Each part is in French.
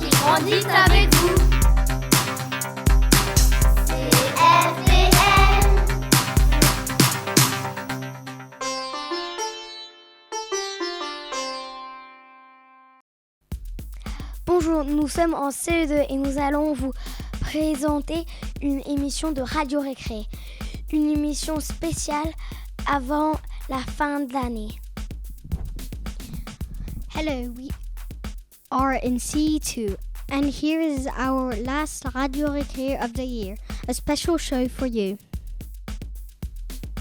qui grandit avec vous. CFDM. Bonjour, nous sommes en CE2 et nous allons vous présenter une émission de Radio Récré. Une émission spéciale avant la fin de l'année. Hello, we are in CE2, and here is our last Radio Récré of the year, a special show for you.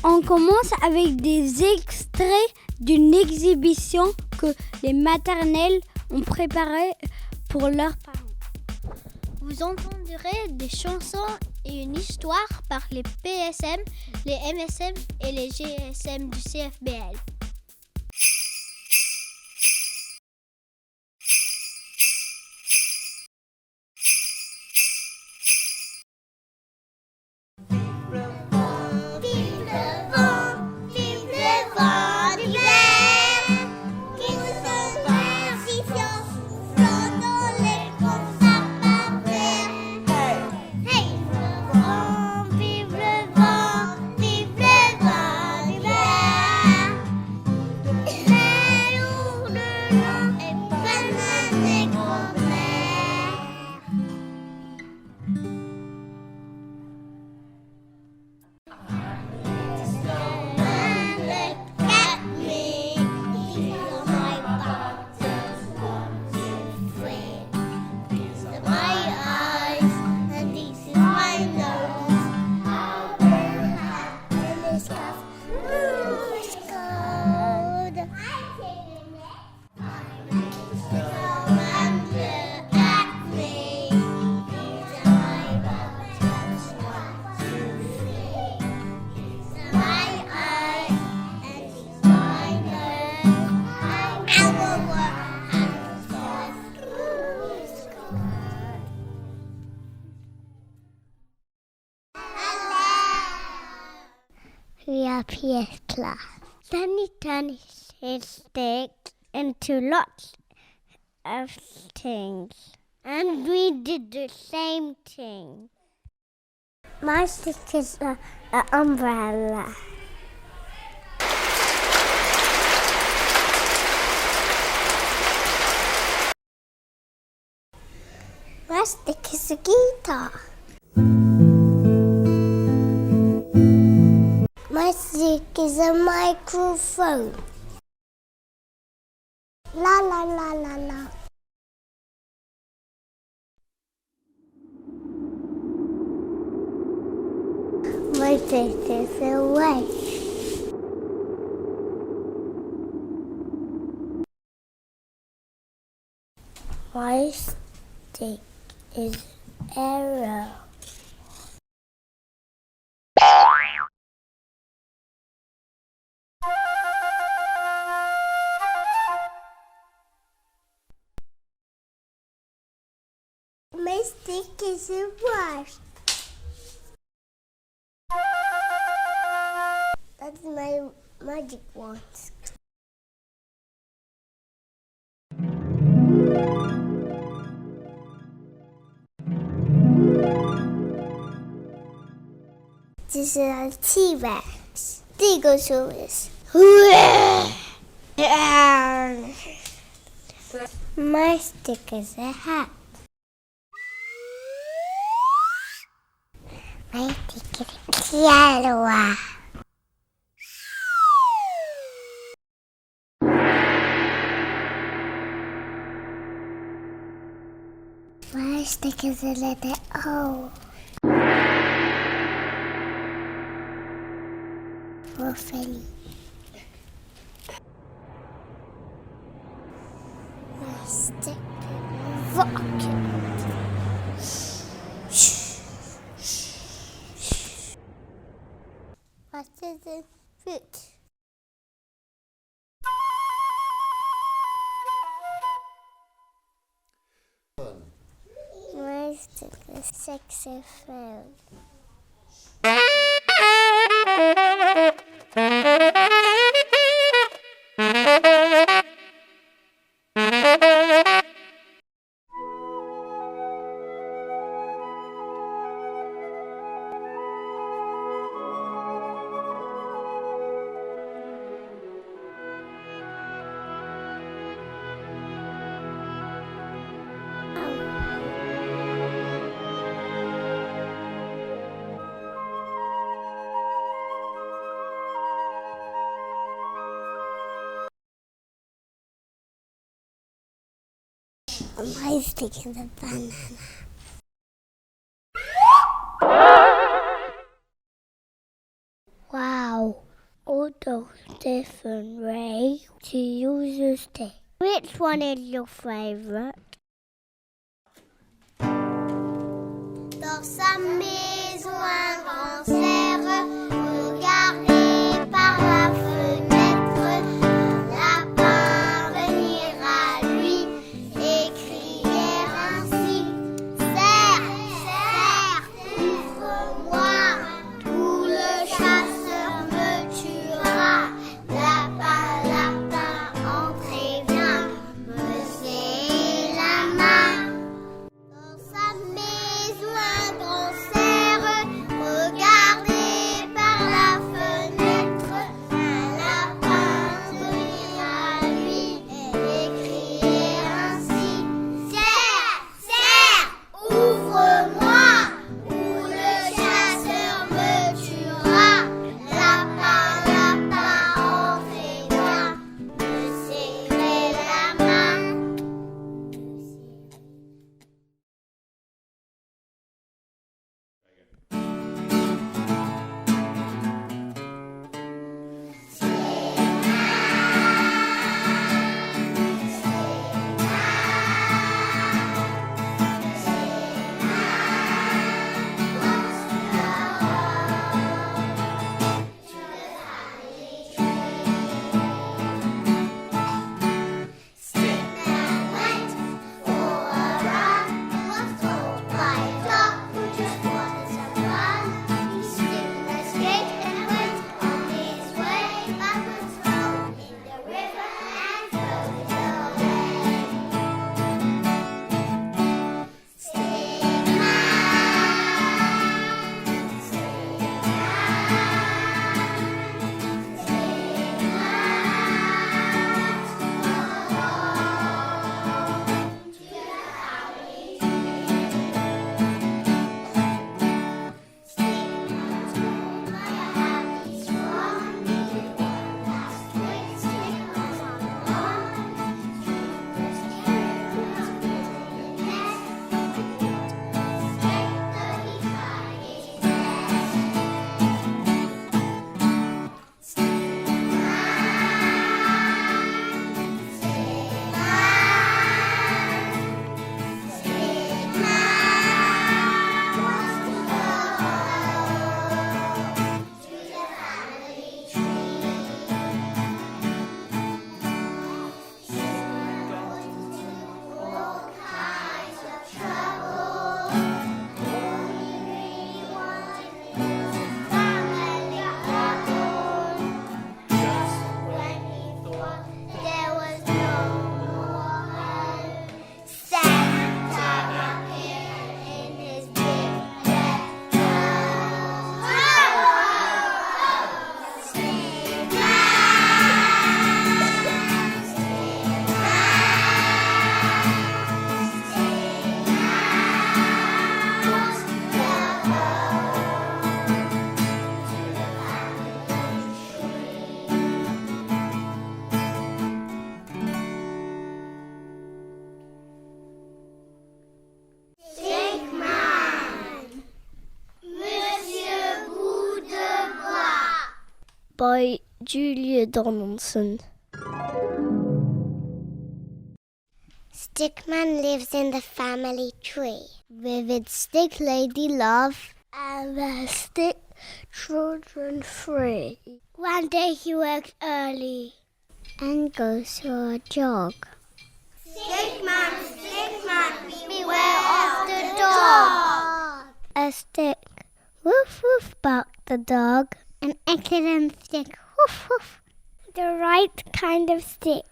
On commence avec des extraits d'une exhibition que les maternelles ont préparée pour leurs parents. Vous entendrez des chansons et une histoire par les PSM, les MSM et les GSM du CFBL. La fiesta. Danny turned his stick into lots of things, and we did the same thing. My stick is an umbrella. My stick is a guitar. My stick is a microphone. La la la la la. My stick is a wedge. My stick is arrow. My stick is a wasp. That's my magic wand. This is a T-Rex. Stegosaurus. My stick is a hat. My stick is yellow. My stick is a letter O. For Philly. My stick is rocket. What is the fruit? My stick is saxophone. My stick is a banana. Wow, all those different ways to use a stick. Which one is your favourite? Dans sa maison, un grand cerf regardait par la fenêtre. Un lapin venir à lui et criait ainsi: Cerf, cerf, ouvre-moi, ou le chasseur me tuera. Lapin, lapin, entrez bien, me serrer la main. Dans sa maison, un grand cerf regardait par la fenêtre. Un lapin venir à lui et criait ainsi: Cerf, cerf, ouvre-moi, ou le chasseur me tuera. Lapin, lapin, entrez bien, me serrer la main. There was no more hope. Santa appeared in his big red coat. Stickman, Monsieur Bout de Bois. By Julia Donaldson. Stickman lives in the family tree with its stick lady Love and the stick children 3. One day he wakes early and goes for a jog. Stickman, Stickman, beware of the dog. A stick, woof woof, barked the dog. An excellent stick, woof woof. The right kind of stick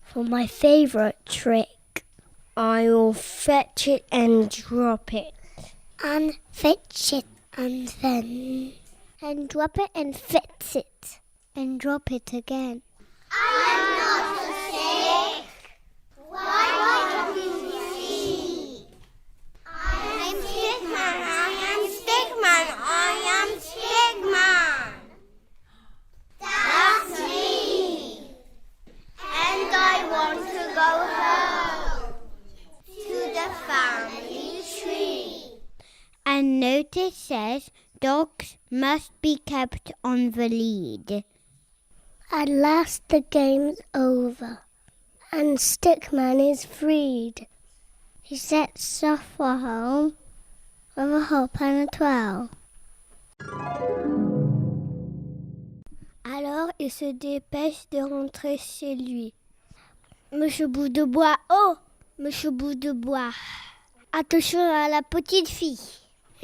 for my favourite trick. I will fetch it and drop it. And fetch it and then. And drop it and fetch it. And drop it again. I'm not a stick. Why don't you see? I'm Stickman, I am Stickman, I am Stickman. That's me. And I want to go home. And notice says dogs must be kept on the lead. At last the game's over, and Stickman is freed. He sets off for home with a hop and a twirl. Alors il se dépêche de rentrer chez lui. Monsieur Bout de Bois, oh, Monsieur Bout de Bois, attention à la petite fille.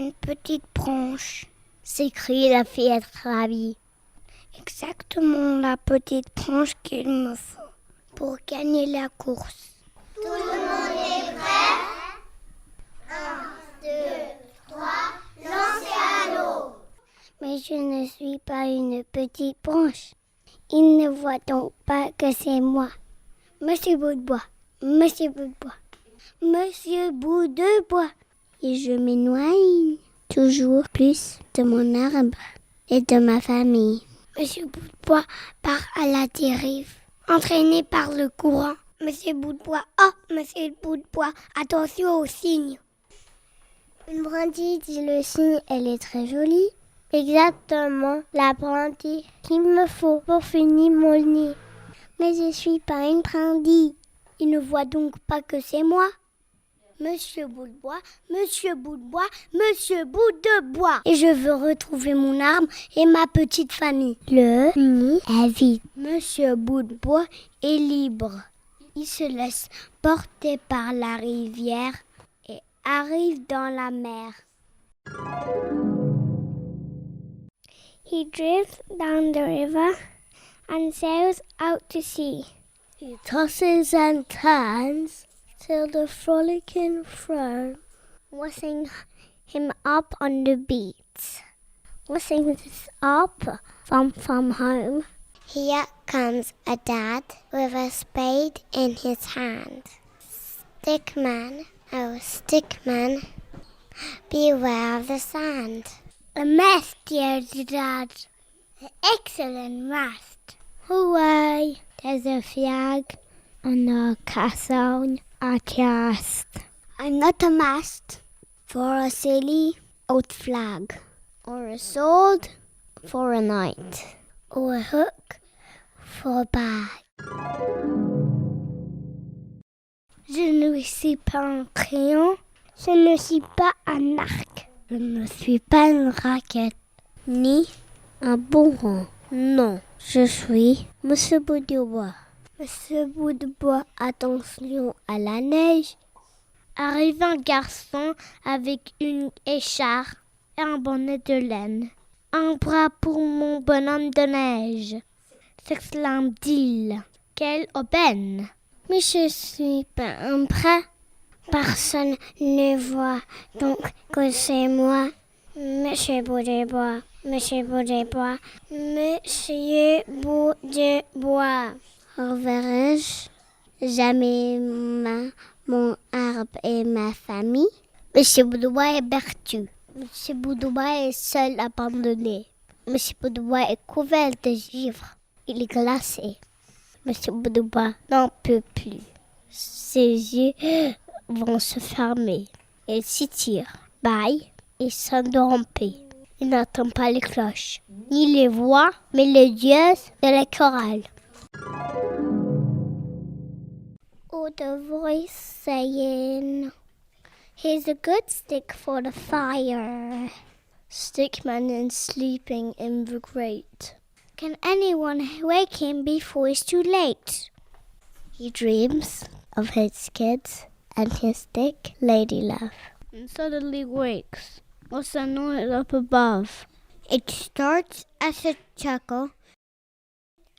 Une petite branche, s'écrie la fillette ravie. Exactement la petite branche qu'il me faut pour gagner la course. Tout le monde est prêt? 1, 2, 3, lancez à l'eau. Mais je ne suis pas une petite branche. Il ne voit donc pas que c'est moi. Monsieur Bout de Bois, Monsieur Bout de Bois, Monsieur Bout de Bois. Et je m'éloigne toujours plus de mon arbre et de ma famille. Monsieur Bout de Bois part à la dérive, entraîné par le courant. Monsieur Bout de Bois, oh, Monsieur Bout de Bois, attention aux cygnes. Une brindille dit le cygne, elle est très jolie. Exactement la brindille qu'il me faut pour finir mon nid. Mais je suis pas une brindille. Il ne voit donc pas que c'est moi. Monsieur Bout de Bois, Monsieur Bout de Bois, Monsieur Bout de Bois. Et je veux retrouver mon arbre et ma petite famille. Le nid est vide. Monsieur Bout de Bois est libre. Il se laisse porter par la rivière et arrive dans la mer. He drifts down the river and sails out to sea. He tosses and turns till the frolicking foam washing him up on the beach. Washing this up from home. Here comes a dad with a spade in his hand. Stickman, oh Stickman, beware of the sand. A mast, dear Dad. An excellent mast. Hooray! There's a flag on a castle at last. I'm not a mast for a silly old flag, or a sword for a knight, or a hook for a bag. Je ne suis pas un crayon, je ne suis pas un arc. Je ne suis pas une raquette, ni un bonbon. Non, je suis Monsieur Bout de Bois. Monsieur Bout de Bois, attention à la neige. Arrive un garçon avec une écharpe et un bonnet de laine. Un bras pour mon bonhomme de neige, s'exclame-t-il. Quelle aubaine! Mais je suis pas un bras. Personne ne voit donc que c'est moi, Monsieur Bout de Bois, Monsieur Bout de Bois, Monsieur Bout de Bois. Reverrai-je jamais mon arbre et ma famille? Monsieur Bout de Bois est perdu. Monsieur Bout de Bois est seul, abandonné. Monsieur Bout de Bois est couvert de givre. Il est glacé. Monsieur Bout de Bois n'en peut plus. Ses yeux vont se fermer. Il s'étire, bâille et s'endort en paix. Il n'entend pas les cloches, ni les voix, mais les dieux de la chorale. Oh, the voice saying, here's a good stick for the fire. Stickman is sleeping in the grate. Can anyone wake him before it's too late? He dreams of his kids and his stick, Lady Love. And suddenly wakes. What's that noise up above? It starts as a chuckle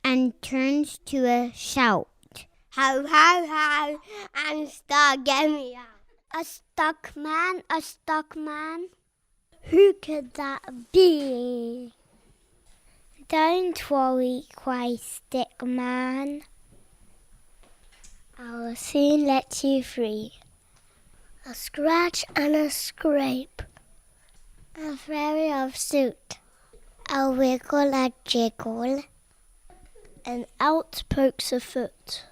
and turns to a shout. Ho, ho, ho, I'm stuck, get me out. A stuck man, a stuck man. Who could that be? Don't worry, cries Stickman. I'll soon let you free. A scratch and a scrape, a flurry of soot, a wiggle, a jiggle, and out pokes a foot.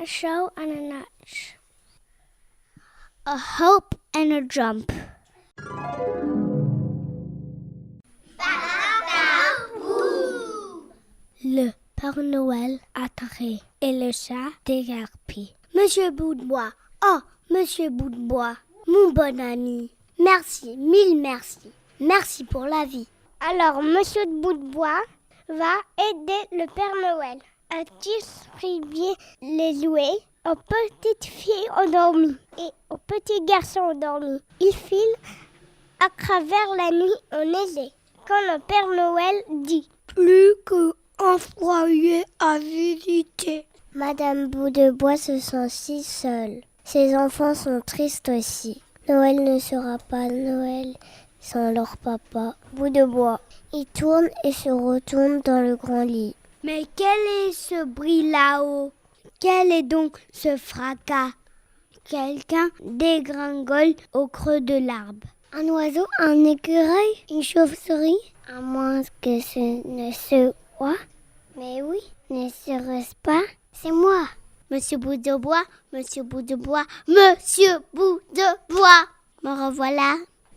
A show and a notch, a hope and a jump. Père Noël attrait et le chat dégarpit. Monsieur Bout de Bois, oh, Monsieur Bout de Bois, mon bon ami, merci, mille merci, merci pour la vie. Alors, Monsieur Bout de Bois va aider le Père Noël à distribuer les jouets aux petites filles endormies et aux petits garçons endormis. Il file à travers la nuit enneigée. Quand le Père Noël dit « Plus qu'un foyer à visiter ». Madame Bout de Bois se sent si seule. Ses enfants sont tristes aussi. Noël ne sera pas Noël sans leur papa. Bout de Bois. Il tourne et se retourne dans le grand lit. Mais quel est ce bruit là-haut? Quel est donc ce fracas? Quelqu'un dégringole au creux de l'arbre. Un oiseau, un écureuil, une chauve-souris? À moins que ce ne soit. Mais oui, ne serait-ce pas? C'est moi, Monsieur Bout de Bois, Monsieur Bout de Bois, Monsieur Bout de Bois. Me revoilà.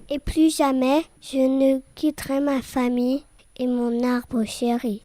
Et plus jamais, je ne quitterai ma famille et mon arbre chéri.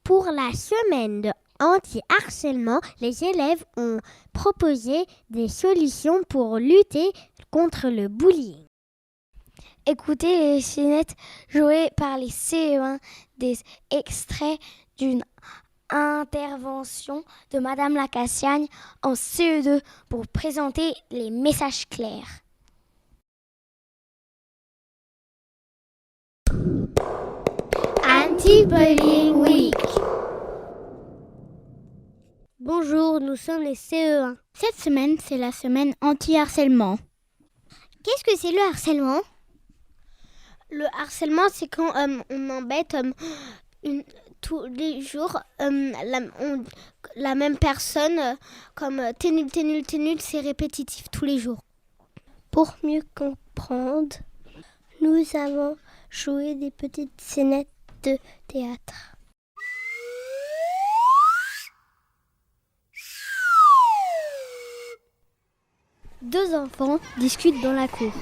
Pour la semaine de anti-harcèlement, les élèves ont proposé des solutions pour lutter contre le bullying. Écoutez les cinéttes jouées par les CE1, des extraits d'une intervention de Madame Lacassiagne en CE2 pour présenter les messages clairs. Anti-Bullying Week. Bonjour, nous sommes les CE1. Cette semaine, c'est la semaine anti-harcèlement. Qu'est-ce que c'est le harcèlement? Le harcèlement, c'est quand on embête tous les jours la même personne, comme t'es nul, c'est répétitif tous les jours. Pour mieux comprendre, nous avons joué des petites scénettes de théâtre. Deux enfants discutent dans la cour.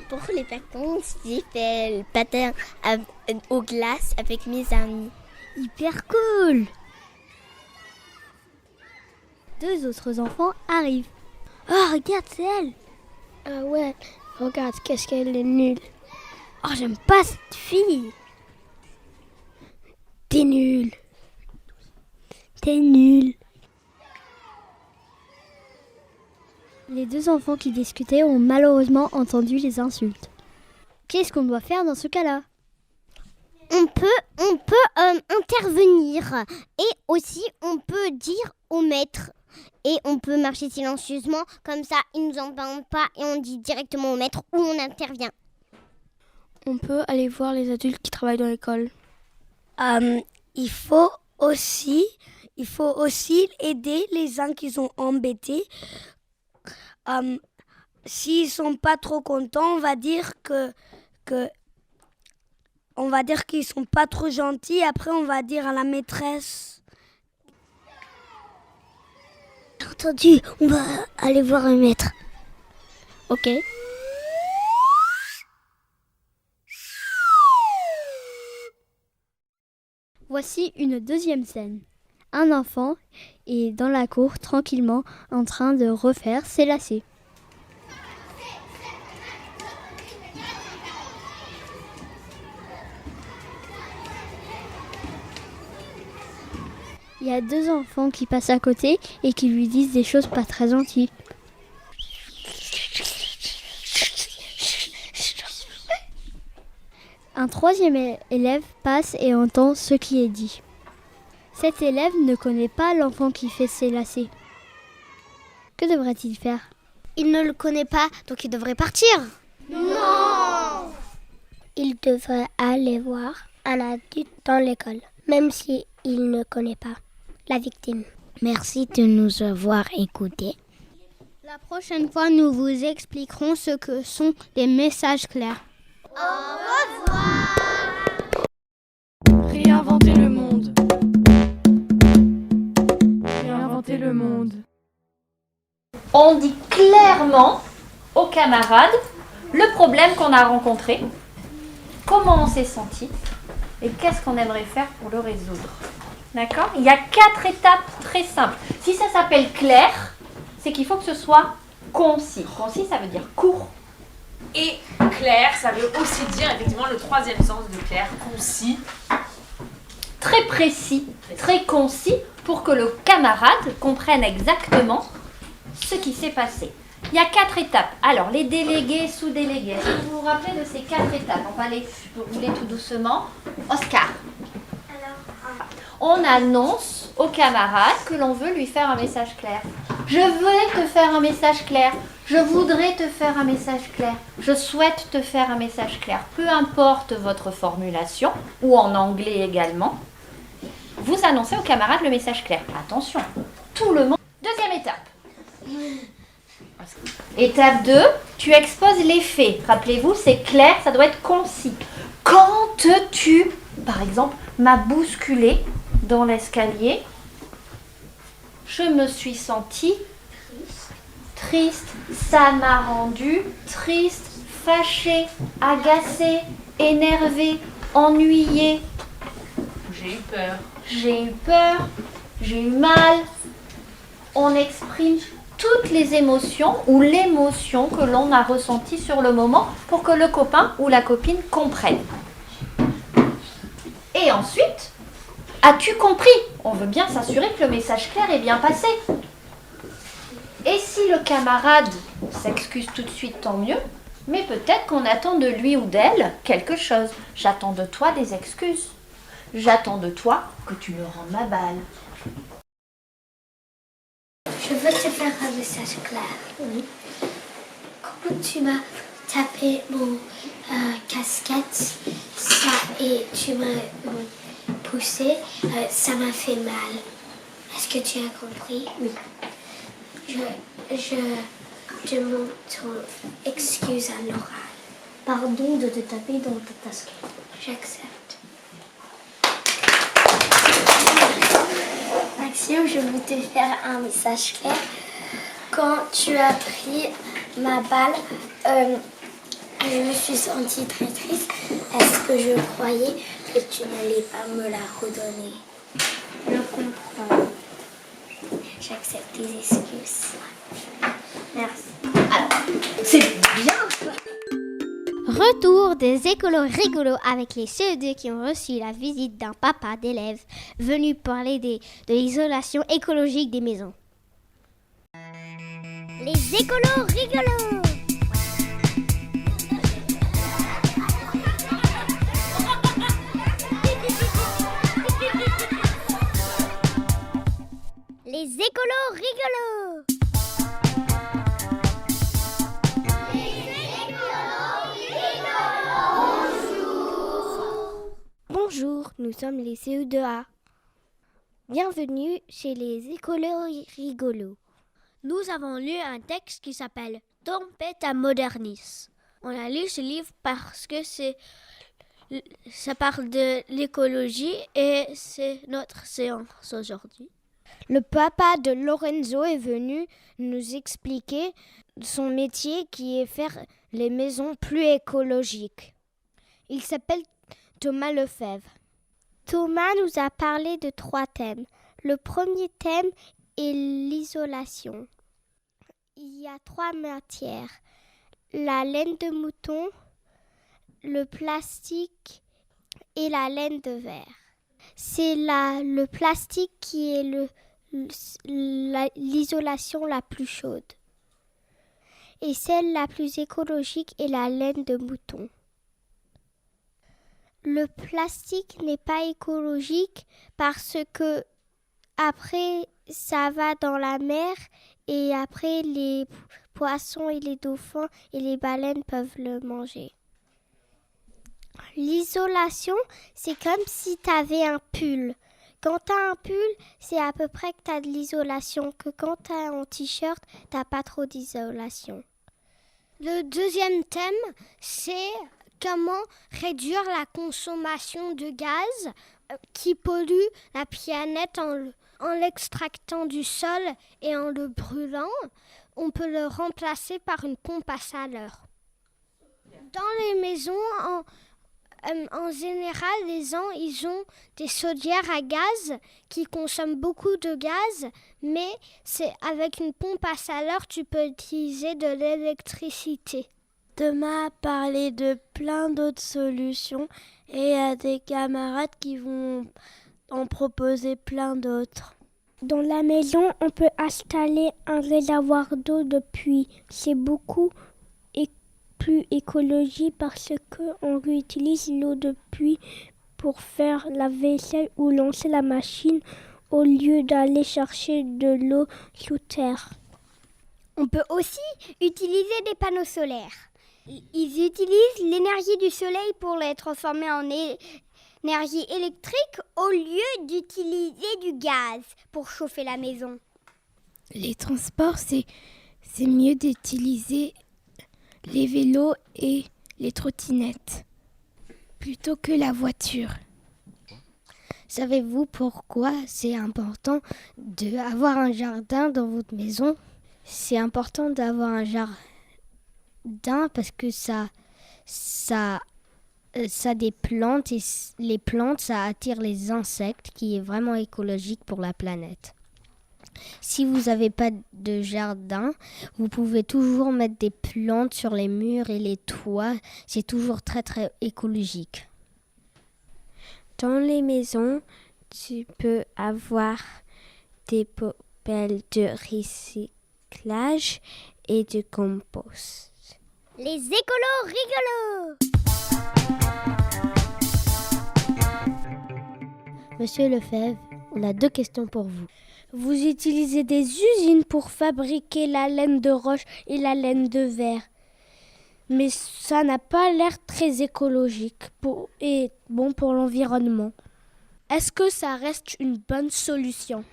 Pour les vacances, j'ai fait le patin aux glaces avec mes amis. Hyper cool! Deux autres enfants arrivent. Oh, regarde, c'est elle! Ah ouais, regarde, qu'est-ce qu'elle est nulle. Oh, j'aime pas cette fille! T'es nulle! T'es nul. Les deux enfants qui discutaient ont malheureusement entendu les insultes. Qu'est-ce qu'on doit faire dans ce cas-là? On peut intervenir et aussi on peut dire au maître. Et on peut marcher silencieusement, comme ça ils nous entendent pas et on dit directement au maître où on intervient. On peut aller voir les adultes qui travaillent dans l'école. Il faut aussi aider les uns qui sont embêtés. S'ils sont pas trop contents, on va dire qu'ils sont pas trop gentils. Après, on va dire à la maîtresse. Entendu, on va aller voir un maître. Ok. Voici une deuxième scène. Un enfant est dans la cour tranquillement en train de refaire ses lacets. Il y a deux enfants qui passent à côté et qui lui disent des choses pas très gentilles. Un troisième élève passe et entend ce qui est dit. Cet élève ne connaît pas l'enfant qui fait ses lacets. Que devrait-il faire? Il ne le connaît pas, donc il devrait partir. Non! Il devrait aller voir un adulte dans l'école, même s'il ne connaît pas la victime. Merci de nous avoir écoutés. La prochaine fois, nous vous expliquerons ce que sont les messages clairs. Au revoir! Réinventer le monde. Réinventer le monde. On dit clairement aux camarades le problème qu'on a rencontré, comment on s'est senti et qu'est-ce qu'on aimerait faire pour le résoudre. D'accord? Il y a 4 étapes très simples. Si ça s'appelle clair, c'est qu'il faut que ce soit concis. Concis, ça veut dire court. Et clair, ça veut aussi dire effectivement le troisième sens de clair, concis. Très précis, très concis pour que le camarade comprenne exactement ce qui s'est passé. Il y a 4 étapes. Alors, les délégués, sous-délégués, est-ce que vous vous rappelez de ces 4 étapes? On va les rouler tout doucement. Oscar. On annonce au camarade que l'on veut lui faire un message clair. Je vais te faire un message clair. Je voudrais te faire un message clair. Je souhaite te faire un message clair. Peu importe votre formulation, ou en anglais également, vous annoncez au camarade le message clair. Attention, tout le monde. Deuxième étape. Étape 2, tu exposes les faits. Rappelez-vous, c'est clair, ça doit être concis. Quand tu, par exemple, m'as bousculé dans l'escalier, je me suis sentie triste, ça m'a rendue triste, fâchée, agacée, énervée, ennuyée. J'ai eu peur. J'ai eu peur, j'ai eu mal. On exprime toutes les émotions ou l'émotion que l'on a ressentie sur le moment pour que le copain ou la copine comprenne. Et ensuite, as-tu compris? On veut bien s'assurer que le message clair est bien passé. Et si le camarade s'excuse tout de suite, tant mieux, mais peut-être qu'on attend de lui ou d'elle quelque chose. J'attends de toi des excuses. J'attends de toi que tu me rendes ma balle. Je veux te faire un message clair. Oui. Quand tu m'as tapé mon casquette et tu m'as poussé, ça m'a fait mal. Est-ce que tu as compris? Oui. Je demande ton excuse à l'oral. Pardon de te taper dans ta casquette. J'accepte. Maxime, je veux te faire un message clair. Quand tu as pris ma balle, je me suis sentie très triste parce que je croyais que tu n'allais pas me la redonner. Je comprends. J'accepte tes excuses. Merci. Alors, c'est bien. Retour des écolos rigolos avec les CE2 qui ont reçu la visite d'un papa d'élèves venu parler de l'isolation écologique des maisons. Les écolos rigolos. Les écolos rigolos. Bonjour, nous sommes les CE2A. Bienvenue chez les écolos rigolos. Nous avons lu un texte qui s'appelle « Tempête à Modernis ». On a lu ce livre parce que ça parle de l'écologie et c'est notre séance aujourd'hui. Le papa de Lorenzo est venu nous expliquer son métier qui est faire les maisons plus écologiques. Il s'appelle Thomas Lefebvre. Thomas nous a parlé de 3 thèmes. Le premier thème est l'isolation. Il y a 3 matières. La laine de mouton, le plastique et la laine de verre. C'est le plastique qui est l'isolation la plus chaude. Et celle la plus écologique est la laine de mouton. Le plastique n'est pas écologique parce que après ça va dans la mer et après les poissons et les dauphins et les baleines peuvent le manger. L'isolation, c'est comme si tu avais un pull. Quand tu as un pull, c'est à peu près que tu as de l'isolation, que quand tu as un t-shirt, tu n'as pas trop d'isolation. Le deuxième thème, c'est comment réduire la consommation de gaz qui pollue la planète en l'extractant du sol et en le brûlant. On peut le remplacer par une pompe à chaleur. Dans les maisons, en général, les gens ils ont des chaudières à gaz qui consomment beaucoup de gaz, mais avec une pompe à chaleur, tu peux utiliser de l'électricité. Thomas a parlé de plein d'autres solutions et il y a des camarades qui vont en proposer plein d'autres. Dans la maison, on peut installer un réservoir d'eau de pluie. C'est beaucoup plus écologique parce qu'on réutilise l'eau de pluie pour faire la vaisselle ou lancer la machine au lieu d'aller chercher de l'eau sous terre. On peut aussi utiliser des panneaux solaires. Ils utilisent l'énergie du soleil pour les transformer en énergie électrique au lieu d'utiliser du gaz pour chauffer la maison. Les transports, c'est mieux d'utiliser les vélos et les trottinettes plutôt que la voiture. Savez-vous pourquoi c'est important d'avoir un jardin dans votre maison? C'est important d'avoir un jardin parce que ça des plantes et les plantes, ça attire les insectes qui est vraiment écologique pour la planète. Si vous n'avez pas de jardin, vous pouvez toujours mettre des plantes sur les murs et les toits. C'est toujours très très écologique. Dans les maisons, tu peux avoir des poubelles de recyclage et de compost. Les écolos rigolos. Monsieur Lefebvre, on a 2 questions pour vous. Vous utilisez des usines pour fabriquer la laine de roche et la laine de verre. Mais ça n'a pas l'air très écologique et bon pour l'environnement. Est-ce que ça reste une bonne solution?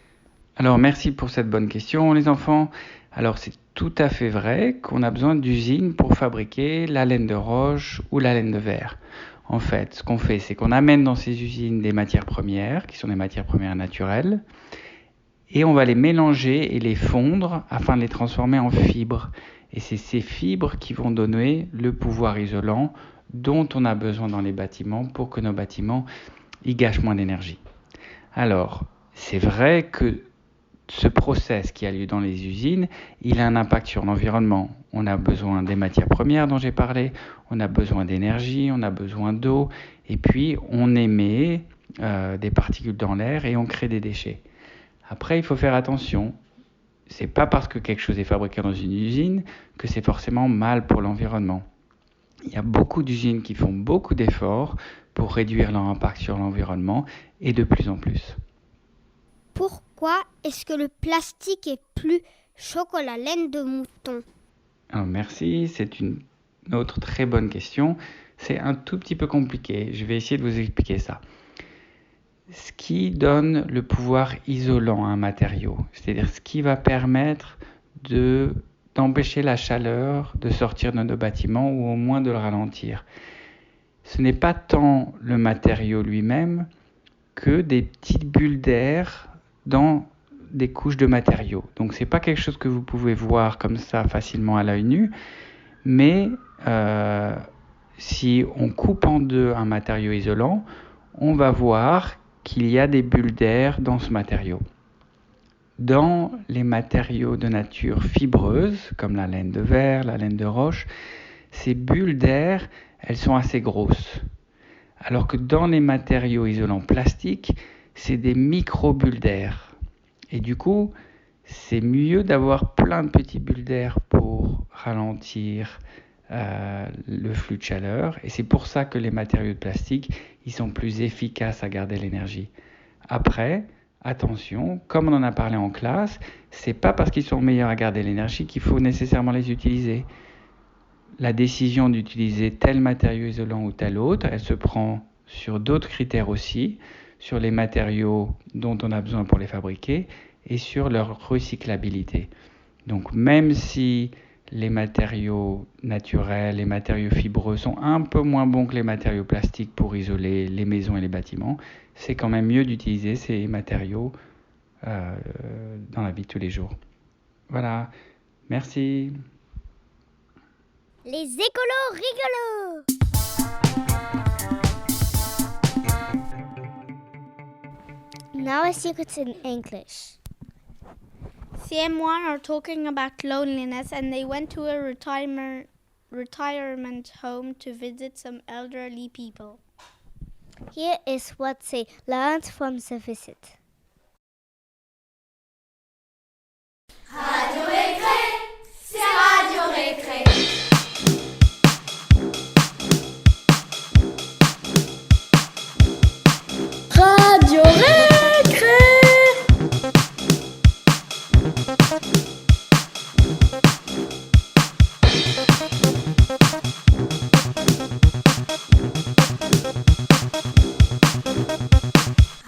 Alors merci pour cette bonne question les enfants. Alors c'est tout à fait vrai qu'on a besoin d'usines pour fabriquer la laine de roche ou la laine de verre. En fait, ce qu'on fait, c'est qu'on amène dans ces usines des matières premières, qui sont des matières premières naturelles, et on va les mélanger et les fondre afin de les transformer en fibres. Et c'est ces fibres qui vont donner le pouvoir isolant dont on a besoin dans les bâtiments pour que nos bâtiments y gâchent moins d'énergie. Alors, c'est vrai que ce process qui a lieu dans les usines, il a un impact sur l'environnement. On a besoin des matières premières dont j'ai parlé, on a besoin d'énergie, on a besoin d'eau, et puis on émet des particules dans l'air et on crée des déchets. Après, il faut faire attention. C'est pas parce que quelque chose est fabriqué dans une usine que c'est forcément mal pour l'environnement. Il y a beaucoup d'usines qui font beaucoup d'efforts pour réduire leur impact sur l'environnement et de plus en plus. Pourquoi est-ce que le plastique est plus chaud que la laine de mouton? Alors merci, c'est une autre très bonne question. C'est un tout petit peu compliqué. Je vais essayer de vous expliquer ça. Ce qui donne le pouvoir isolant à un matériau, c'est-à-dire ce qui va permettre d'empêcher la chaleur de sortir de nos bâtiments ou au moins de le ralentir. Ce n'est pas tant le matériau lui-même que des petites bulles d'air dans des couches de matériaux. Donc c'est pas quelque chose que vous pouvez voir comme ça facilement à l'œil nu, mais si on coupe en deux un matériau isolant, on va voir qu'il y a des bulles d'air dans ce matériau. Dans les matériaux de nature fibreuse, comme la laine de verre, la laine de roche, ces bulles d'air, elles sont assez grosses. Alors que dans les matériaux isolants plastiques, c'est des micro-bulles d'air. Et du coup, c'est mieux d'avoir plein de petites bulles d'air pour ralentir le flux de chaleur. Et c'est pour ça que les matériaux de plastique, ils sont plus efficaces à garder l'énergie. Après, attention, comme on en a parlé en classe, c'est pas parce qu'ils sont meilleurs à garder l'énergie qu'il faut nécessairement les utiliser. La décision d'utiliser tel matériau isolant ou tel autre, elle se prend sur d'autres critères aussi, sur les matériaux dont on a besoin pour les fabriquer et sur leur recyclabilité. Donc même si les matériaux naturels, les matériaux fibreux sont un peu moins bons que les matériaux plastiques pour isoler les maisons et les bâtiments, c'est quand même mieux d'utiliser ces matériaux dans la vie de tous les jours. Voilà, merci. Les écolos rigolos! Now I think it's in English. CM1 are talking about loneliness and they went to a retirement home to visit some elderly people. Here is what they learned from the visit. Radio Récré, c'est Radio Récré. Radio Récré.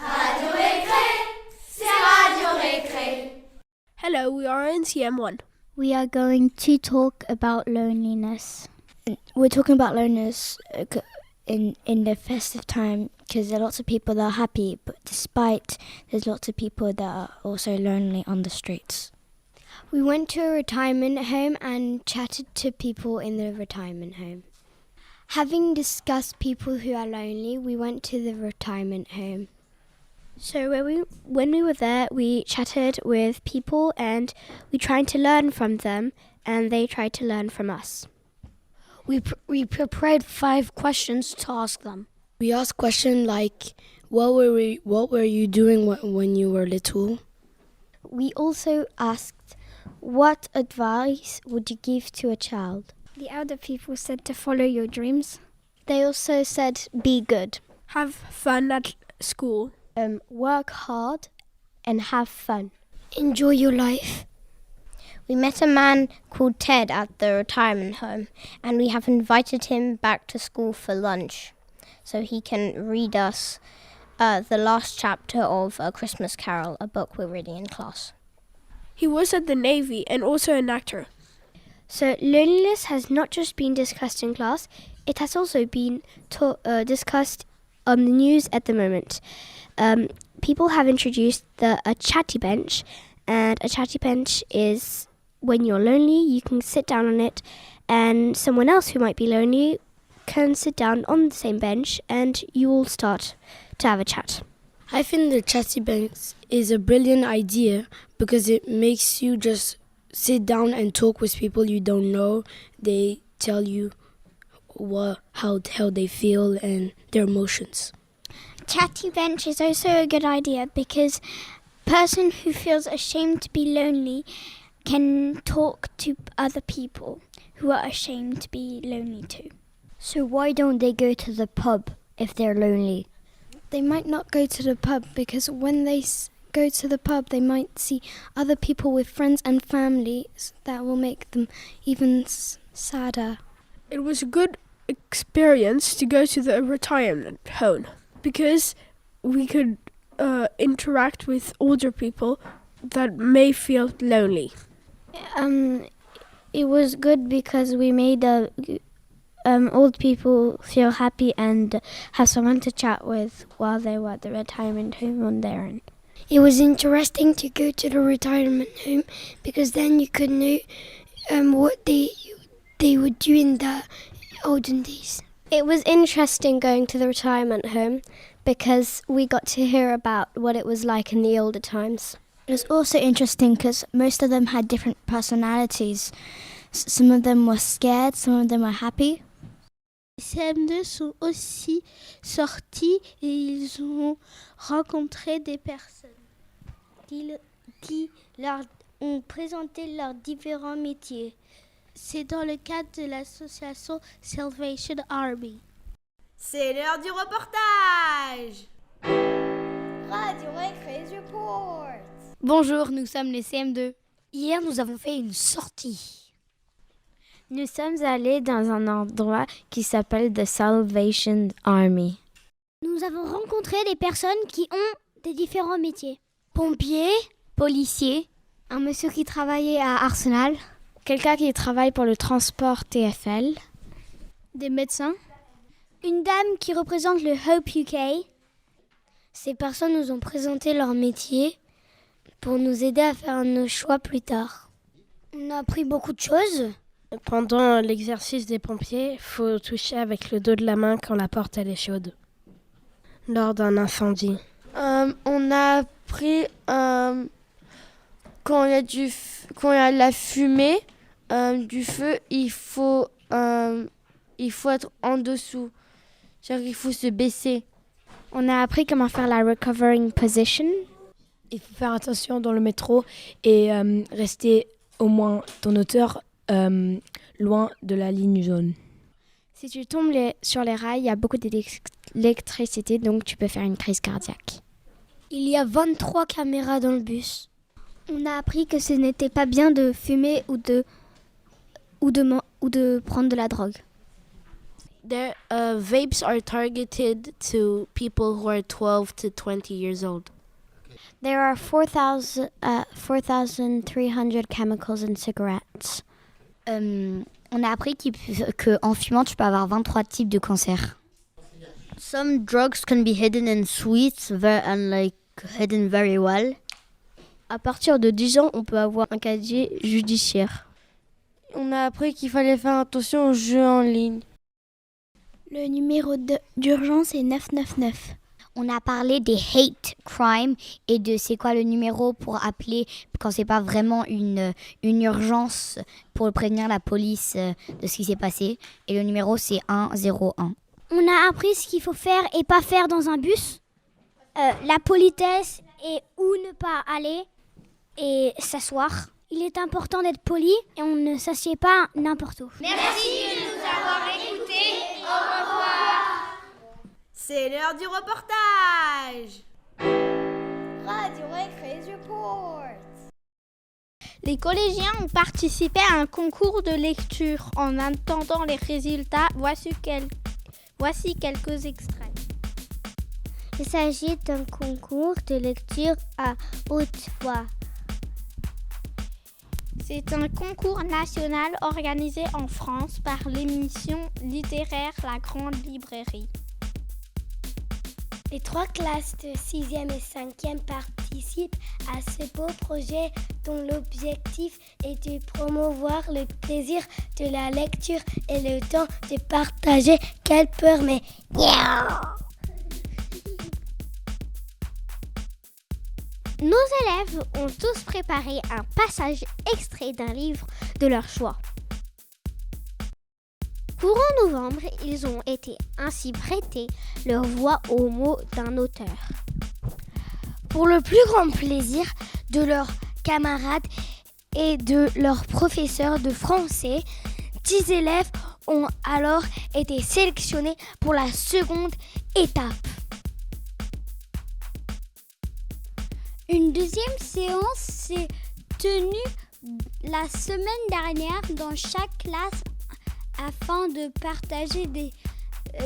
Radio Récré, c'est Radio Récré. Hello, we are in CM1. We are going to talk about loneliness. We're talking about loneliness in the festive time because there are lots of people that are happy, but despite there's lots of people that are also lonely on the streets. We went to a retirement home and chatted to people in the retirement home. Having discussed people who are lonely, we went to the retirement home. So when we were there, we chatted with people and we tried to learn from them and they tried to learn from us. We prepared 5 questions to ask them. We asked questions like, what were you doing when you were little? We also asked, what advice would you give to a child? The elder people said to follow your dreams. They also said, be good. Have fun at school. Work hard and have fun. Enjoy your life. We met a man called Ted at the retirement home and we have invited him back to school for lunch so he can read us the last chapter of A Christmas Carol, a book we're reading in class. He was at the Navy and also an actor. So loneliness has not just been discussed in class, it has also been discussed on the news at the moment. People have introduced a chatty bench, and a chatty bench is when you're lonely, you can sit down on it, and someone else who might be lonely can sit down on the same bench, and you all start to have a chat. I think the chatty bench is a brilliant idea because it makes you just sit down and talk with people you don't know. They tell you how they feel and their emotions. Chatty bench is also a good idea because a person who feels ashamed to be lonely can talk to other people who are ashamed to be lonely too. So why don't they go to the pub if they're lonely? They might not go to the pub because when they go to the pub, they might see other people with friends and families that will make them even sadder. It was a good experience to go to the retirement home because we could interact with older people that may feel lonely. It was good because we made old people feel happy and have someone to chat with while they were at the retirement home on their own. It was interesting to go to the retirement home because then you could know what they would do in the olden days. It was interesting going to the retirement home because we got to hear about what it was like in the older times. It was also interesting because most of them had different personalities. Some of them were scared, some of them were happy. Les CM2 sont aussi sortis et ils ont rencontré des personnes qui leur ont présenté leurs différents métiers. C'est dans le cadre de l'association Salvation Army. C'est l'heure du reportage. Radio Récré Report. Bonjour, nous sommes les CM2. Hier, nous avons fait une sortie. Nous sommes allés dans un endroit qui s'appelle The Salvation Army. Nous avons rencontré des personnes qui ont des différents métiers. Pompiers, policiers, un monsieur qui travaillait à Arsenal, quelqu'un qui travaille pour le transport TfL, des médecins, une dame qui représente le Hope UK. Ces personnes nous ont présenté leur métier pour nous aider à faire nos choix plus tard. On a appris beaucoup de choses. Pendant l'exercice des pompiers, il faut toucher avec le dos de la main quand la porte elle est chaude. Lors d'un incendie. On a appris quand il y a de la fumée du feu, il faut être en dessous. C'est-à-dire qu'il faut se baisser. On a appris comment faire la recovering position. Il faut faire attention dans le métro et rester au moins ton hauteur loin de la ligne jaune. Si tu tombes sur les rails, il y a beaucoup d'électricité, donc tu peux faire une crise cardiaque. Il y a 23 caméras dans le bus. On a appris que ce n'était pas bien de fumer ou de prendre de la drogue. Vapes are targeted to people who are 12 to 20 years old. There are 4,300 chemicals in cigarettes. On a appris qu'en fumant, tu peux avoir 23 types de cancers. Some drugs can be hidden in sweets and hidden very well. À partir de 10 ans, on peut avoir un casier judiciaire. On a appris qu'il fallait faire attention aux jeux en ligne. Le numéro d'urgence est 999. On a parlé des hate crimes et de c'est quoi le numéro pour appeler quand c'est pas vraiment une urgence pour prévenir la police de ce qui s'est passé. Et le numéro c'est 101. On a appris ce qu'il faut faire et pas faire dans un bus. La politesse et où ne pas aller et s'asseoir. Il est important d'être poli et on ne s'assied pas n'importe où. Merci de nous avoir écoutés. Au revoir. C'est l'heure du reportage. Radio Récré Report. Les collégiens ont participé à un concours de lecture. En attendant les résultats, voici quelques extraits. Il s'agit d'un concours de lecture à haute voix. C'est un concours national organisé en France par l'émission littéraire La Grande Librairie. Les 3 classes de 6e et 5e participent à ce beau projet dont l'objectif est de promouvoir le plaisir de la lecture et le temps de partager. Quelle peur, mais... Nos élèves ont tous préparé un passage extrait d'un livre de leur choix. Courant novembre, ils ont été ainsi prêter leur voix aux mots d'un auteur. Pour le plus grand plaisir de leurs camarades et de leurs professeurs de français, 10 élèves ont alors été sélectionnés pour la seconde étape. Une deuxième séance s'est tenue la semaine dernière dans chaque classe afin de partager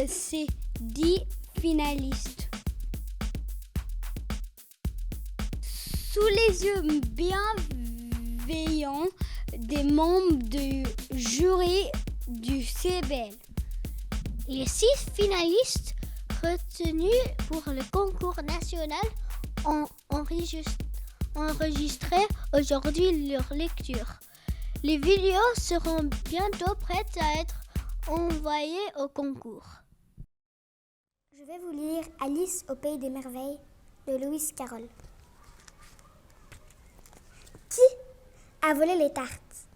ces 10 finalistes. Sous les yeux bienveillants des membres du jury du CBL. Les 6 finalistes retenus pour le concours national ont enregistré aujourd'hui leur lecture. Les vidéos seront bientôt prêtes à être envoyées au concours. Je vais vous lire Alice au pays des merveilles de Lewis Carroll. Qui a volé les tartes?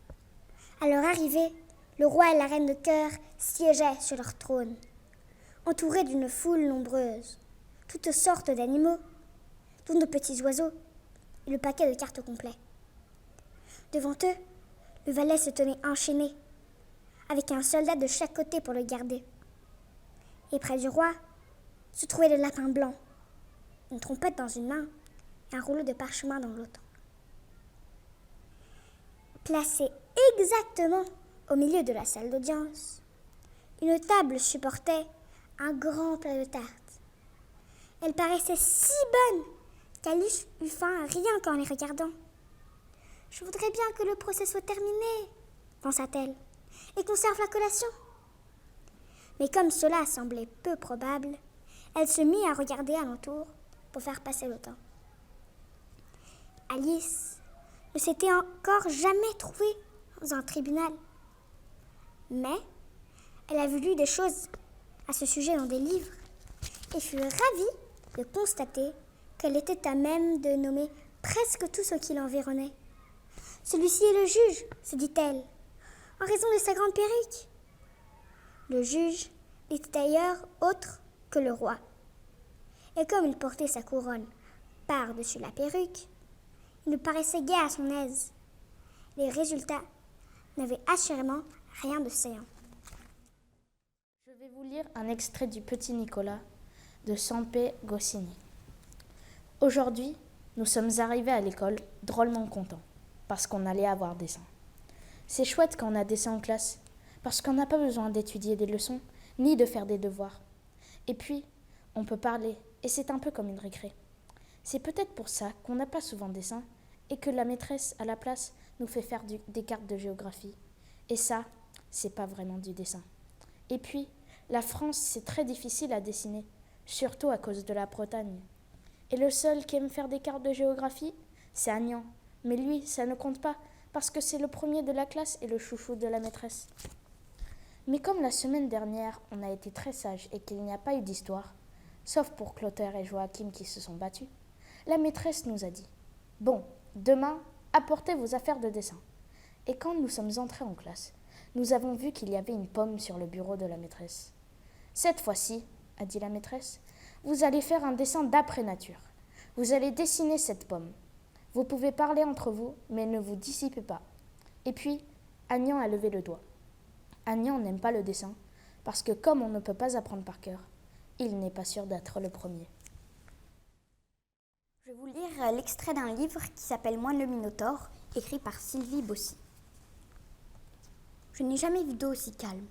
À leur arrivée, le roi et la reine de cœur siégeaient sur leur trône, entourés d'une foule nombreuse, toutes sortes d'animaux, dont de petits oiseaux et le paquet de cartes complet. Devant eux, le valet se tenait enchaîné, avec un soldat de chaque côté pour le garder. Et près du roi se trouvait le lapin blanc, une trompette dans une main et un rouleau de parchemin dans l'autre. Placée exactement au milieu de la salle d'audience, une table supportait un grand plat de tartes. Elle paraissait si bonne qu'Alice eut faim rien qu'en les regardant. « Je voudrais bien que le procès soit terminé, » pensa-t-elle, « et qu'on serve la collation. » Mais comme cela semblait peu probable, elle se mit à regarder alentour pour faire passer le temps. Alice ne s'était encore jamais trouvée dans un tribunal. Mais elle avait lu des choses à ce sujet dans des livres et fut ravie de constater qu'elle était à même de nommer presque tout ce qui l'environnait. « Celui-ci est le juge, » se dit-elle, en raison de sa grande perruque. Le juge n'était d'ailleurs autre que le roi. Et comme il portait sa couronne par-dessus la perruque, il ne paraissait guère à son aise. Les résultats n'avaient assurément rien de saillant. Je vais vous lire un extrait du Petit Nicolas de Sampe Goscinny. Aujourd'hui, nous sommes arrivés à l'école drôlement contents, parce qu'on allait avoir dessin. C'est chouette quand on a dessin en classe, parce qu'on n'a pas besoin d'étudier des leçons, ni de faire des devoirs. Et puis, on peut parler, et c'est un peu comme une récré. C'est peut-être pour ça qu'on n'a pas souvent dessin, et que la maîtresse, à la place, nous fait faire des cartes de géographie. Et ça, c'est pas vraiment du dessin. Et puis, la France, c'est très difficile à dessiner, surtout à cause de la Bretagne. Et le seul qui aime faire des cartes de géographie, c'est Agnan. Mais lui, ça ne compte pas, parce que c'est le premier de la classe et le chouchou de la maîtresse. Mais comme la semaine dernière, on a été très sages et qu'il n'y a pas eu d'histoire, sauf pour Clotaire et Joachim qui se sont battus, la maîtresse nous a dit « Bon, demain, apportez vos affaires de dessin. » Et quand nous sommes entrés en classe, nous avons vu qu'il y avait une pomme sur le bureau de la maîtresse. « Cette fois-ci, a dit la maîtresse, vous allez faire un dessin d'après nature. Vous allez dessiner cette pomme. Vous pouvez parler entre vous, mais ne vous dissipez pas. » Et puis, Agnan a levé le doigt. Agnan n'aime pas le dessin, parce que comme on ne peut pas apprendre par cœur, il n'est pas sûr d'être le premier. Je vais vous lire l'extrait d'un livre qui s'appelle Moine le Minotaure, écrit par Sylvie Bossy. Je n'ai jamais vu d'eau aussi calme.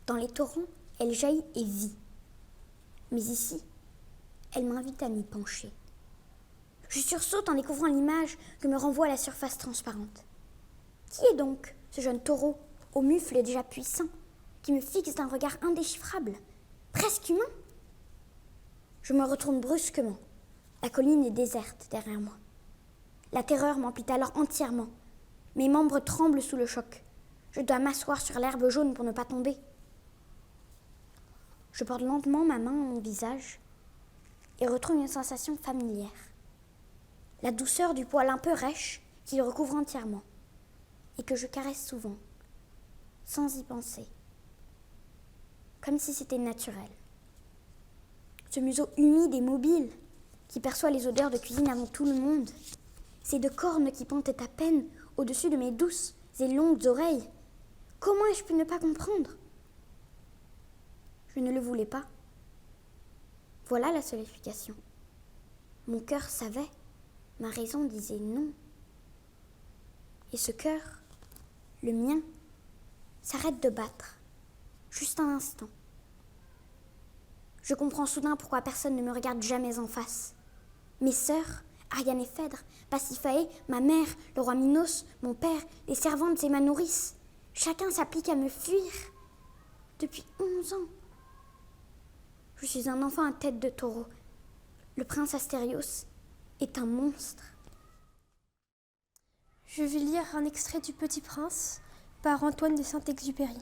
Dans les torrents, elle jaillit et vit. Mais ici, elle m'invite à m'y pencher. Je sursaute en découvrant l'image que me renvoie la surface transparente. Qui est donc ce jeune taureau, au mufle déjà puissant, qui me fixe d'un regard indéchiffrable, presque humain? Je me retourne brusquement. La colline est déserte derrière moi. La terreur m'emplit alors entièrement. Mes membres tremblent sous le choc. Je dois m'asseoir sur l'herbe jaune pour ne pas tomber. Je porte lentement ma main à mon visage et retrouve une sensation familière. la douceur du poil un peu rêche qui le recouvre entièrement et que je caresse souvent, sans y penser, comme si c'était naturel. Ce museau humide et mobile qui perçoit les odeurs de cuisine avant tout le monde, ces deux cornes qui pointent à peine au-dessus de mes douces et longues oreilles. Comment ai-je pu ne pas comprendre? Je ne le voulais pas. Voilà la seule explication. Mon cœur savait, ma raison disait non. Et ce cœur, le mien, s'arrête de battre, juste un instant. Je comprends soudain pourquoi personne ne me regarde jamais en face. Mes sœurs, Ariane et Phèdre, Pasiphae, ma mère, le roi Minos, mon père, les servantes et ma nourrice, chacun s'applique à me fuir depuis 11 ans. Je suis un enfant à tête de taureau. Le prince Astérios est un monstre. Je vais lire un extrait du Petit Prince par Antoine de Saint-Exupéry.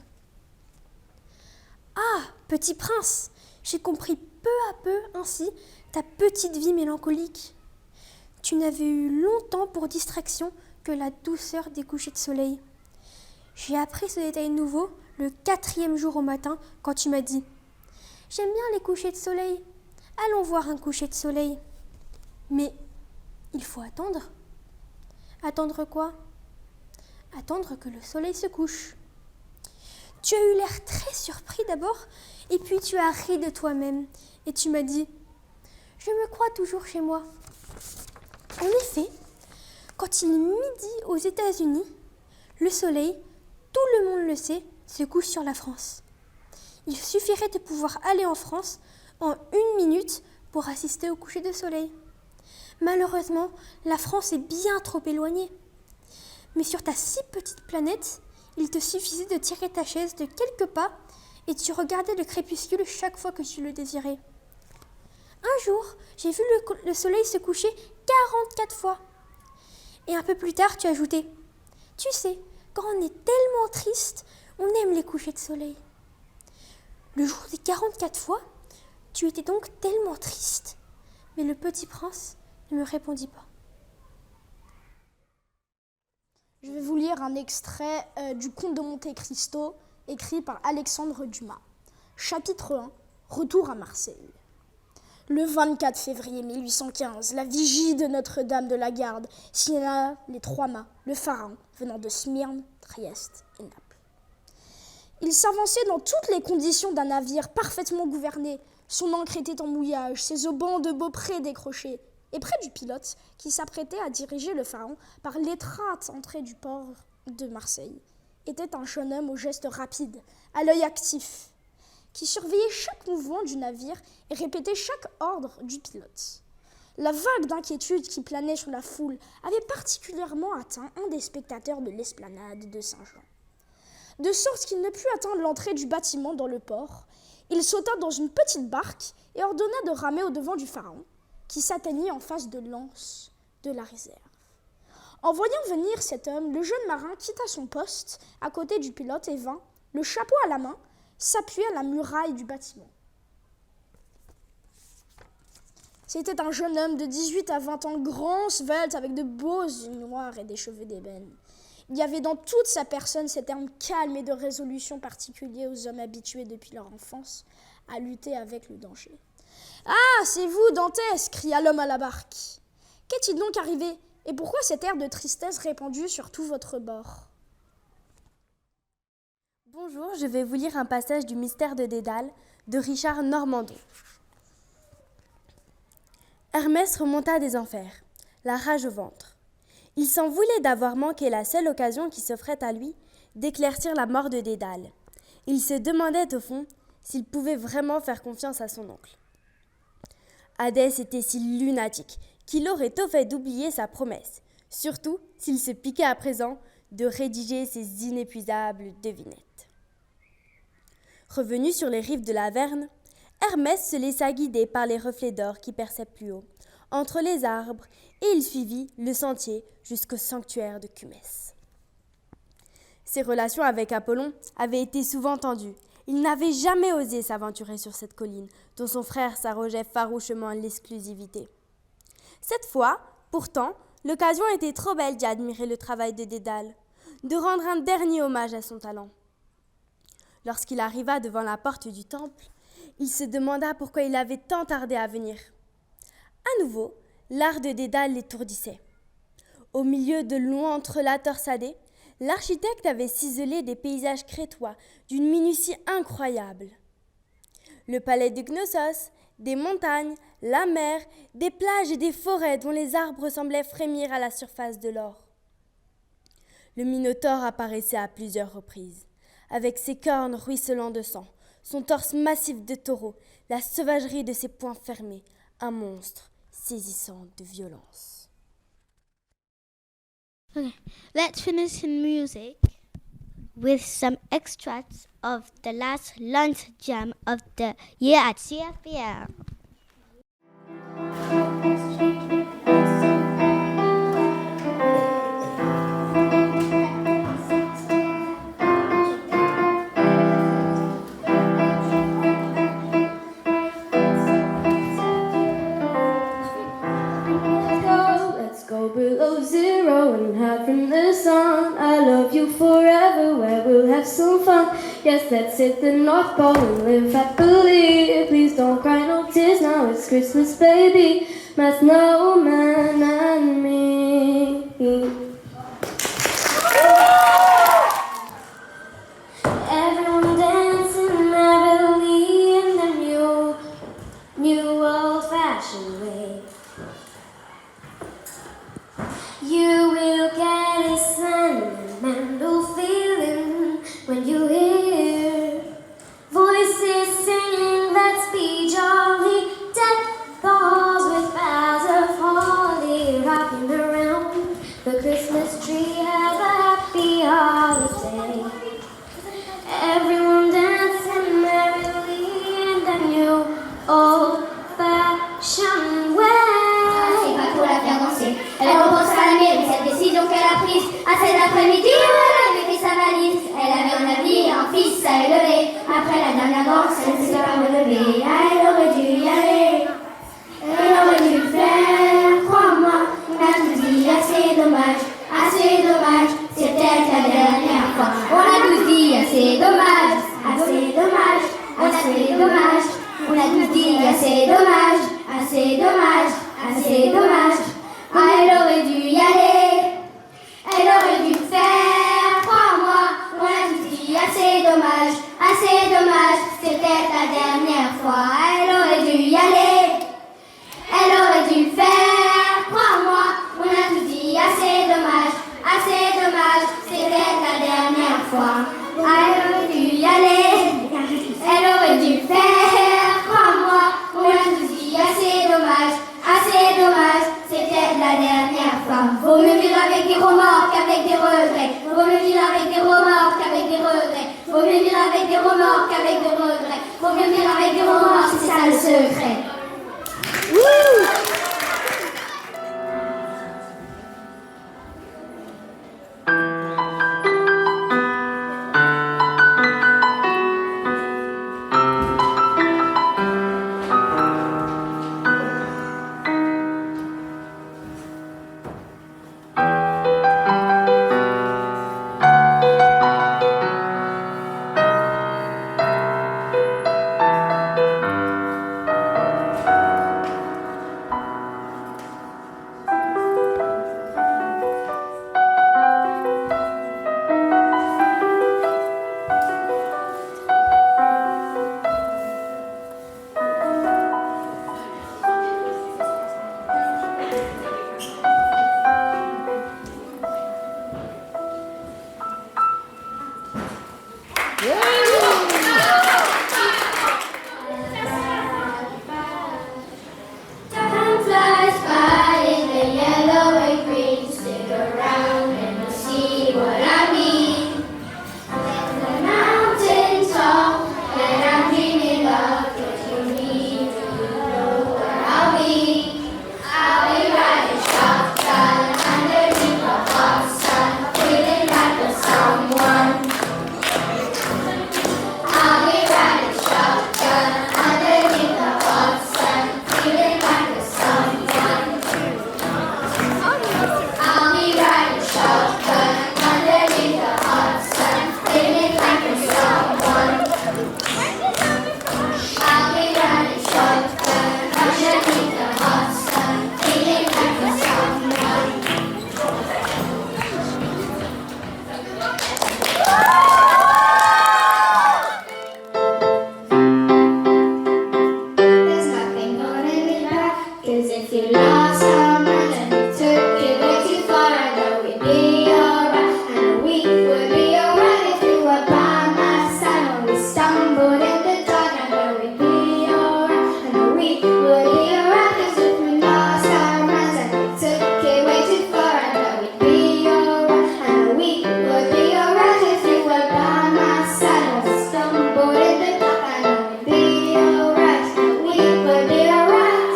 Ah, Petit Prince, j'ai compris peu à peu ainsi ta petite vie mélancolique. Tu n'avais eu longtemps pour distraction que la douceur des couchers de soleil. J'ai appris ce détail nouveau le 4e jour au matin quand tu m'as dit « J'aime bien les couchers de soleil, allons voir un coucher de soleil. » Mais il faut attendre. Attendre quoi? Attendre que le soleil se couche. Tu as eu l'air très surpris d'abord, et puis tu as ri de toi-même, et tu m'as dit « Je me crois toujours chez moi. » En effet, quand il est midi aux États-Unis, le soleil, tout le monde le sait, se couche sur la France. Il suffirait de pouvoir aller en France en 1 minute pour assister au coucher de soleil. Malheureusement, la France est bien trop éloignée. Mais sur ta si petite planète, il te suffisait de tirer ta chaise de quelques pas et tu regardais le crépuscule chaque fois que tu le désirais. Un jour, j'ai vu le soleil se coucher 44 fois. Et un peu plus tard, tu ajoutais « Tu sais, quand on est tellement triste, on aime les couchers de soleil. » Le jour des 44 fois, tu étais donc tellement triste. Mais le petit prince ne me répondit pas. Je vais vous lire un extrait du Comte de Monte Cristo, écrit par Alexandre Dumas. Chapitre 1, Retour à Marseille. Le 24 février 1815, la vigie de Notre-Dame de la Garde signa les 3 mâts, le pharaon, venant de Smyrne, Trieste et Naples. Il s'avançait dans toutes les conditions d'un navire parfaitement gouverné. Son ancre était en mouillage, ses haubans de beaupré décrochés. Et près du pilote, qui s'apprêtait à diriger le pharaon par l'étroite entrée du port de Marseille, était un jeune homme au geste rapide, à l'œil actif, qui surveillait chaque mouvement du navire et répétait chaque ordre du pilote. La vague d'inquiétude qui planait sur la foule avait particulièrement atteint un des spectateurs de l'esplanade de Saint-Jean. De sorte qu'il ne put atteindre l'entrée du bâtiment dans le port. Il sauta dans une petite barque et ordonna de ramer au-devant du pharaon, qui s'atteignit en face de l'anse de la réserve. En voyant venir cet homme, le jeune marin quitta son poste à côté du pilote et vint, le chapeau à la main, s'appuyer à la muraille du bâtiment. C'était un jeune homme de 18 à 20 ans, grand, svelte, avec de beaux yeux noirs et des cheveux d'ébène. Il y avait dans toute sa personne cet terme calme et de résolution particulier aux hommes habitués depuis leur enfance à lutter avec le danger. « Ah, c'est vous, Dantès !» cria l'homme à la barque. « Qu'est-il donc arrivé ? Et pourquoi cet air de tristesse répandu sur tout votre bord ?» Bonjour, je vais vous lire un passage du Mystère de Dédale de Richard Normandon. Hermès remonta des enfers, la rage au ventre. Il s'en voulait d'avoir manqué la seule occasion qui s'offrait à lui d'éclaircir la mort de Dédale. Il se demandait au fond s'il pouvait vraiment faire confiance à son oncle. Hadès était si lunatique qu'il aurait tôt fait d'oublier sa promesse, surtout s'il se piquait à présent de rédiger ses inépuisables devinettes. Revenu sur les rives de l'Averne, Hermès se laissa guider par les reflets d'or qui perçaient plus haut, entre les arbres, et il suivit le sentier jusqu'au sanctuaire de Cumès. Ses relations avec Apollon avaient été souvent tendues. Il n'avait jamais osé s'aventurer sur cette colline, dont son frère s'arrogeait farouchement l'exclusivité. Cette fois, Pourtant, l'occasion était trop belle d'y admirer le travail de Dédale, de rendre un dernier hommage à son talent. Lorsqu'il arriva devant la porte du temple, il se demanda pourquoi il avait tant tardé à venir. À nouveau, l'art de Dédale l'étourdissait. Au milieu de longs entrelacs torsadés, l'architecte avait ciselé des paysages crétois d'une minutie incroyable. Le palais de Knossos, des montagnes, la mer, des plages et des forêts dont les arbres semblaient frémir à la surface de l'or. Le Minotaure apparaissait à plusieurs reprises, avec ses cornes ruisselant de sang, son torse massif de taureau, la sauvagerie de ses poings fermés, un monstre saisissant de violence. Okay, let's finish in music with some extracts of the last lunch jam of the year at CFPR. Below zero and hide from the sun. I love you forever, where we'll have some fun. Yes, let's hit the North Pole and live happily. Please don't cry no tears now, it's Christmas, baby. My snowman and me. Everyone dancing merrily in the new old-fashioned way. You will get a sentimental feeling when you hear voices singing, let's be jolly. Deck the halls with boughs of holly, rocking around the Christmas tree. Have a happy holiday. Everyone dancing merrily in the new old-fashioned way. C'est pas pour la faire danser. Elle repensera à la mairie, cette décision qu'elle a prise. À cet après-midi où elle avait fait sa valise. Elle avait un avis et un fils à élever. Après la dernière danse, elle ne s'est pas relevée. Ah, elle aurait dû y aller. Elle aurait dû le faire, crois-moi. On a tout dit, ah c'est dommage. Ah c'est dommage, c'est peut-être la dernière fois. On a tout dit, ah c'est dommage. Ah c'est dommage, ah c'est dommage. On a tout dit, ah c'est dommage. Ah c'est dommage, ah c'est dommage. Ah, elle aurait dû y aller, elle aurait dû le faire, crois-moi, on a tout dit, ah c'est dommage, c'est peut-être la dernière fois. Elle aurait dû y aller, elle aurait dû le faire, crois-moi, on a tout dit, ah c'est dommage, c'est peut-être la dernière fois. Ah, elle aurait dû y aller, elle aurait dû le faire, crois-moi, on a tout dit, ah c'est dommage, would be alright if you were by my side. On stumbled in the dark, I know it'd be alright. We would be alright.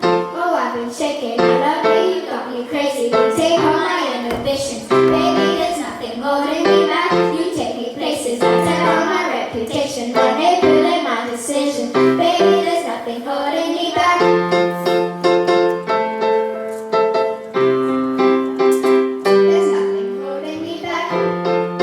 Oh, I've been shaking, I love you, you got me crazy. You take all my inhibitions, baby. There's nothing holding me back. You take me places, I tell all my reputation, manipulate my decision, baby. There's nothing holding me back. There's nothing holding me back.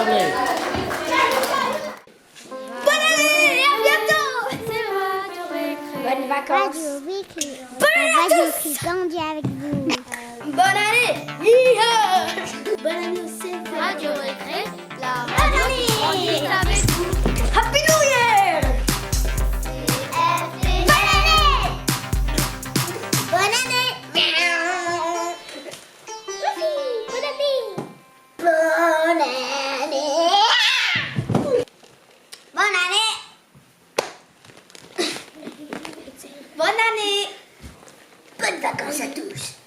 année. Bonne année et à bientôt. Bonnes vacances. Bonne année à tous. Grandi avec vous. Bonne année. Yeah. Bonne année au CFA. Radio Récré, la radio est avec vous. Happy New Year. Bonne année. Bonne année. Bonne année. Bonne année. Bonne année. Bonnes vacances à tous.